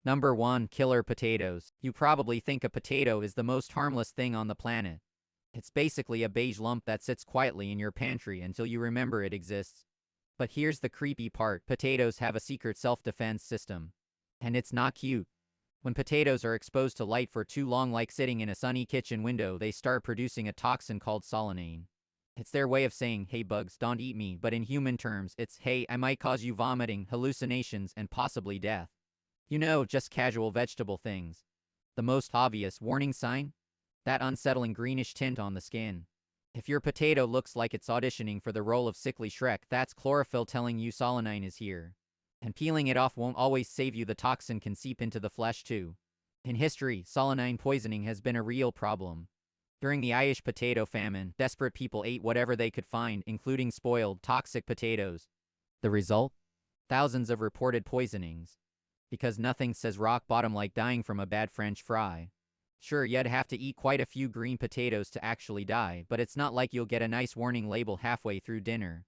Number 1. Killer potatoes. You probably think a potato is the most harmless thing on the planet. It's basically a beige lump that sits quietly in your pantry until you remember it exists. But here's the creepy part: potatoes have a secret self-defense system. And it's not cute. When potatoes are exposed to light for too long, like sitting in a sunny kitchen window, they start producing a toxin called solanine. It's their way of saying, hey bugs, don't eat me, but in human terms, it's, hey, I might cause you vomiting, hallucinations, and possibly death. You know, just casual vegetable things. The most obvious warning sign? That unsettling greenish tint on the skin. If your potato looks like it's auditioning for the role of sickly Shrek, that's chlorophyll telling you solanine is here. And peeling it off won't always save you, the toxin can seep into the flesh too. In history, solanine poisoning has been a real problem. During the Irish potato famine, desperate people ate whatever they could find, including spoiled, toxic potatoes. The result? Thousands of reported poisonings. Because nothing says rock bottom like dying from a bad French fry. Sure, you'd have to eat quite a few green potatoes to actually die, but it's not like you'll get a nice warning label halfway through dinner.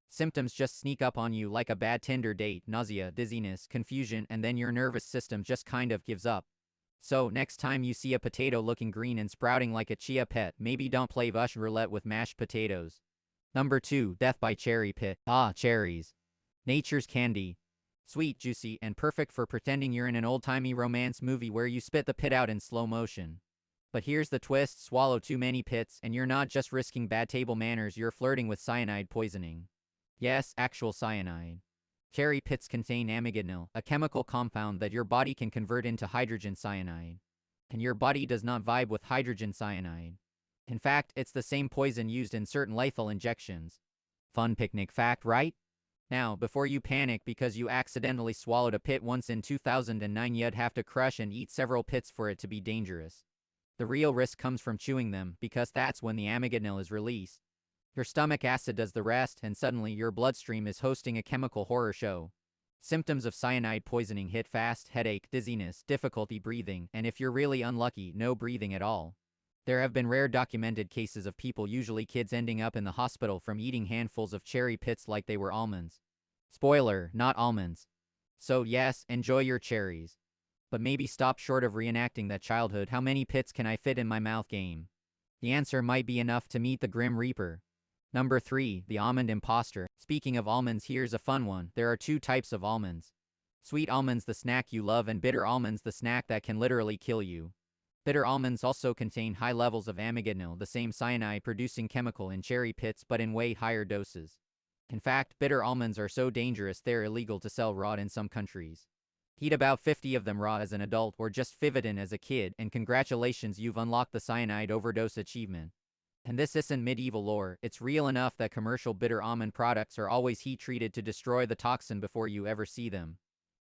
Symptoms just sneak up on you like a bad Tinder date: nausea, dizziness, confusion, and then your nervous system just kind of gives up. So, next time you see a potato looking green and sprouting like a chia pet, maybe don't play Russian roulette with mashed potatoes. Number 2. Death by cherry pit. Ah, cherries. Nature's candy. Sweet, juicy, and perfect for pretending you're in an old-timey romance movie where you spit the pit out in slow motion. But here's the twist: swallow too many pits, and you're not just risking bad table manners, you're flirting with cyanide poisoning. Yes, actual cyanide. Cherry pits contain amycretin, a chemical compound that your body can convert into hydrogen cyanide. And your body does not vibe with hydrogen cyanide. In fact, it's the same poison used in certain lethal injections. Fun picnic fact, right? Now, before you panic because you accidentally swallowed a pit once in 2009, you'd have to crush and eat several pits for it to be dangerous. The real risk comes from chewing them, because that's when the amycretin is released. Your stomach acid does the rest, and suddenly your bloodstream is hosting a chemical horror show. Symptoms of cyanide poisoning hit fast: headache, dizziness, difficulty breathing, and if you're really unlucky, no breathing at all. There have been rare documented cases of people, usually kids, ending up in the hospital from eating handfuls of cherry pits like they were almonds. Spoiler, not almonds. So yes, enjoy your cherries. But maybe stop short of reenacting that childhood "how many pits can I fit in my mouth" game. The answer might be enough to meet the Grim Reaper. Number 3. The almond imposter. Speaking of almonds, here's a fun one. There are 2 types of almonds. Sweet almonds, the snack you love, and bitter almonds, the snack that can literally kill you. Bitter almonds also contain high levels of amycretin, the same cyanide-producing chemical in cherry pits, but in way higher doses. In fact, bitter almonds are so dangerous they're illegal to sell raw in some countries. Eat about 50 of them raw as an adult, or just 15 as a kid, and congratulations, you've unlocked the cyanide overdose achievement. And this isn't medieval lore, it's real enough that commercial bitter almond products are always heat-treated to destroy the toxin before you ever see them.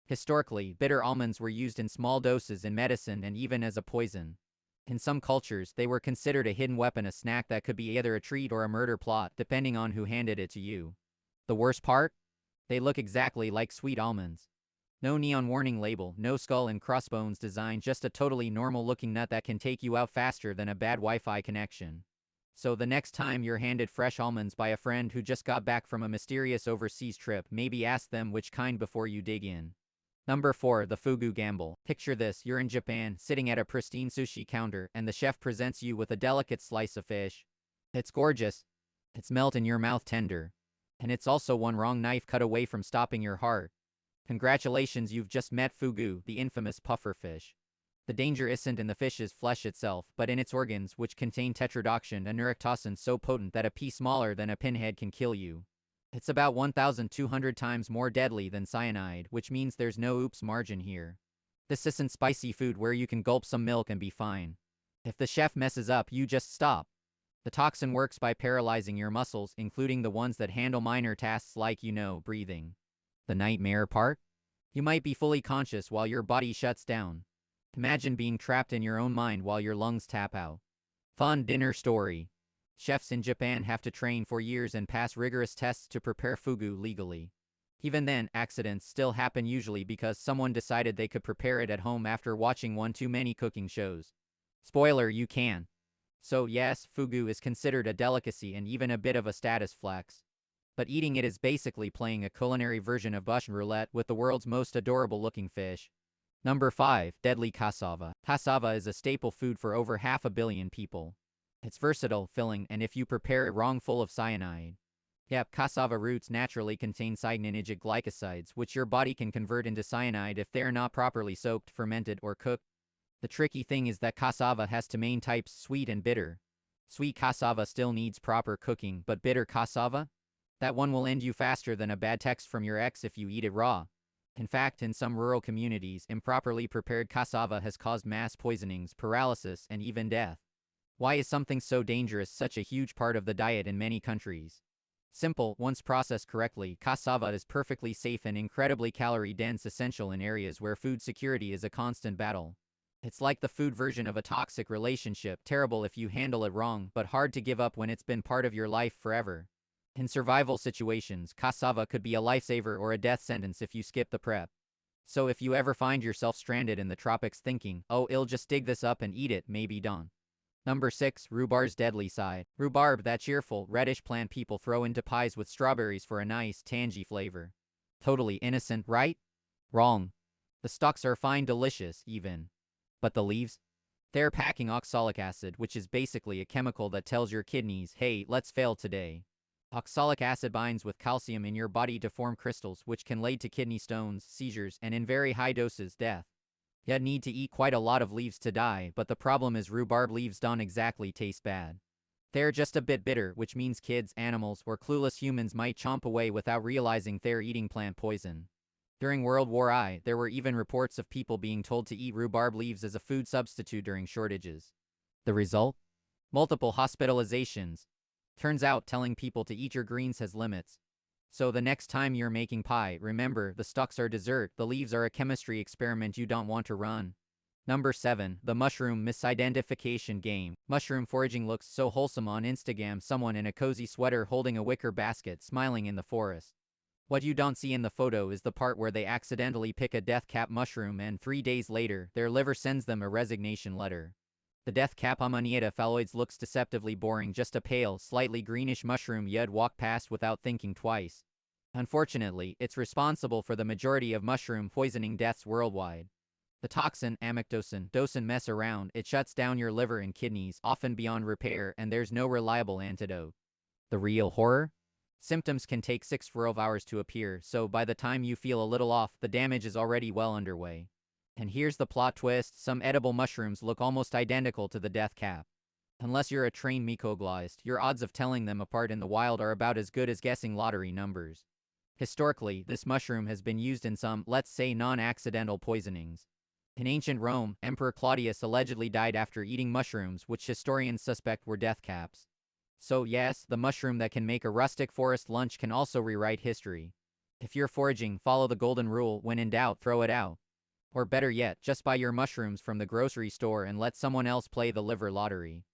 Historically, bitter almonds were used in small doses in medicine and even as a poison. In some cultures, they were considered a hidden weapon, a snack that could be either a treat or a murder plot, depending on who handed it to you. The worst part? They look exactly like sweet almonds. No neon warning label, no skull and crossbones design, just a totally normal-looking nut that can take you out faster than a bad Wi-Fi connection. So the next time you're handed fresh almonds by a friend who just got back from a mysterious overseas trip, maybe ask them which kind before you dig in. Number 4. The fugu gamble. Picture this: you're in Japan, sitting at a pristine sushi counter, and the chef presents you with a delicate slice of fish. It's gorgeous. It's melt in your mouth tender. And it's also one wrong knife cut away from stopping your heart. Congratulations, you've just met fugu, the infamous puffer fish. The danger isn't in the fish's flesh itself, but in its organs, which contain tetrodotoxin, a neurotoxin so potent that a pea smaller than a pinhead can kill you. It's about 1,200 times more deadly than cyanide, which means there's no oops margin here. This isn't spicy food where you can gulp some milk and be fine. If the chef messes up, you just stop. The toxin works by paralyzing your muscles, including the ones that handle minor tasks like, breathing. The nightmare part? You might be fully conscious while your body shuts down. Imagine being trapped in your own mind while your lungs tap out. Fun dinner story. Chefs in Japan have to train for years and pass rigorous tests to prepare fugu legally. Even then, accidents still happen, usually because someone decided they could prepare it at home after watching one too many cooking shows. Spoiler, you can. So yes, fugu is considered a delicacy and even a bit of a status flex. But eating it is basically playing a culinary version of Russian roulette with the world's most adorable looking fish. Number 5. Deadly cassava. Cassava is a staple food for over 500 million people. It's versatile, filling, and if you prepare it wrong, full of cyanide. Yep, cassava roots naturally contain cyanidogenic glycosides, which your body can convert into cyanide if they are not properly soaked, fermented, or cooked. The tricky thing is that cassava has two main types, sweet and bitter. Sweet cassava still needs proper cooking, but bitter cassava? That one will end you faster than a bad text from your ex if you eat it raw. In fact, in some rural communities, improperly prepared cassava has caused mass poisonings, paralysis, and even death. Why is something so dangerous such a huge part of the diet in many countries? Simple, once processed correctly, cassava is perfectly safe and incredibly calorie-dense, essential in areas where food security is a constant battle. It's like the food version of a toxic relationship, terrible if you handle it wrong, but hard to give up when it's been part of your life forever. In survival situations, cassava could be a lifesaver or a death sentence if you skip the prep. So if you ever find yourself stranded in the tropics thinking, oh, I'll just dig this up and eat it, maybe don't. Number 6. Rhubarb's deadly side. Rhubarb, that cheerful, reddish plant people throw into pies with strawberries for a nice, tangy flavor. Totally innocent, right? Wrong. The stalks are fine, delicious, even. But the leaves? They're packing oxalic acid, which is basically a chemical that tells your kidneys, hey, let's fail today. Oxalic acid binds with calcium in your body to form crystals, which can lead to kidney stones, seizures, and in very high doses, death. You'd need to eat quite a lot of leaves to die, but the problem is rhubarb leaves don't exactly taste bad. They're just a bit bitter, which means kids, animals, or clueless humans might chomp away without realizing they're eating plant poison. During World War I, there were even reports of people being told to eat rhubarb leaves as a food substitute during shortages. The result? Multiple hospitalizations. Turns out telling people to eat your greens has limits. So the next time you're making pie, remember, the stalks are dessert, the leaves are a chemistry experiment you don't want to run. Number 7. The mushroom misidentification game. Mushroom foraging looks so wholesome on Instagram, someone in a cozy sweater holding a wicker basket, smiling in the forest. What you don't see in the photo is the part where they accidentally pick a death cap mushroom and 3 days later, their liver sends them a resignation letter. The death cap Amanita phalloides looks deceptively boring, just a pale, slightly greenish mushroom you'd walk past without thinking twice. Unfortunately, it's responsible for the majority of mushroom poisoning deaths worldwide. The toxin, amycdosin, doesn't mess around, it shuts down your liver and kidneys, often beyond repair, and there's no reliable antidote. The real horror? Symptoms can take 6-12 hours to appear, so by the time you feel a little off, the damage is already well underway. And here's the plot twist, some edible mushrooms look almost identical to the death cap. Unless you're a trained mycologist, your odds of telling them apart in the wild are about as good as guessing lottery numbers. Historically, this mushroom has been used in some, let's say, non-accidental poisonings. In ancient Rome, Emperor Claudius allegedly died after eating mushrooms, which historians suspect were death caps. So yes, the mushroom that can make a rustic forest lunch can also rewrite history. If you're foraging, follow the golden rule, when in doubt, throw it out. Or better yet, just buy your mushrooms from the grocery store and let someone else play the liver lottery.